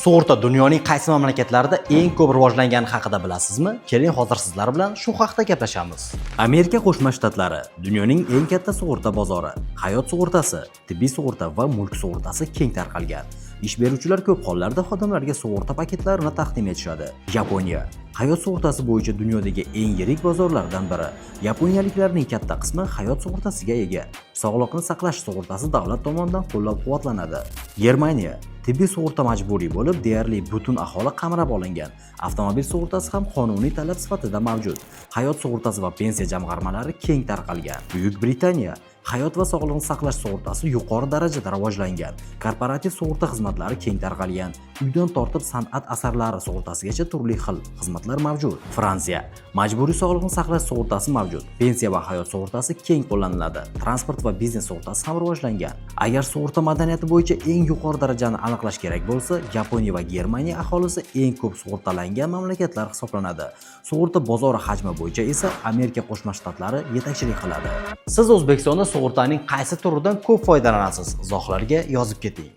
Sug'urta dunyoning qaysi mamlakatlarida eng ko'p rivojlangani haqida bilasizmi? Keling, hozir sizlar bilan shu haqda gaplashamiz. Amerika Qo'shma Shtatlari dunyoning eng katta sug'urta bozori. Hayot sug'urtasi, tibbiy sug'urta va mulk sug'urtasi keng tarqalgan. Ish beruvchilar ko'p hollarda xodimlarga sug'urta paketlarini taqdim etishadi. Yaponiya hayot sug'urtasi bo'yicha dunyodagi eng yirik bozorlardan biri. Yaponiyaliklarning katta qismi hayot sug'urtasiga ega. Sog'liqni saqlash sug'urtasi davlat tomonidan qo'llab-quvvatlanadi. Germaniya tibbiy sug'urta majburiy bo'lib, deyarli butun aholi qamrab olingan. Avtomobil sug'urtasi ham qonuniy talab sifatida mavjud. Hayot sug'urtasi va pensiya jamg'armalari keng tarqalgan. Buyuk Britaniya hayot va sog'liqni saqlash sug'urtasi yuqori darajada rivojlangan. Korporativ sug'urta xizmatlari keng tarqalgan. Uydan tortib san'at asarlari sug'urtasigacha turli xil xizmatlar mavjud. Fransiya majburiy sog'liqni saqlash sug'urtasi mavjud. Pensiya va hayot sug'urtasi keng qo'llaniladi. Transport va biznes sug'urtasi ham rivojlangan. Agar sug'urta madaniyati bo'yicha eng yuqori darajani aniqlash kerak bo'lsa, Yaponiya va Germaniya aholisi eng ko'p sug'urtalangan mamlakatlar hisoblanadi. Sug'urta bozori hajmi bo'yicha esa Amerika Qo'shma Shtatlari yetakchilik qiladi. Siz O'zbekistonda sug'urtaning qaysi turidan ko'p foydalanasiz? Izohlarga yozib keting.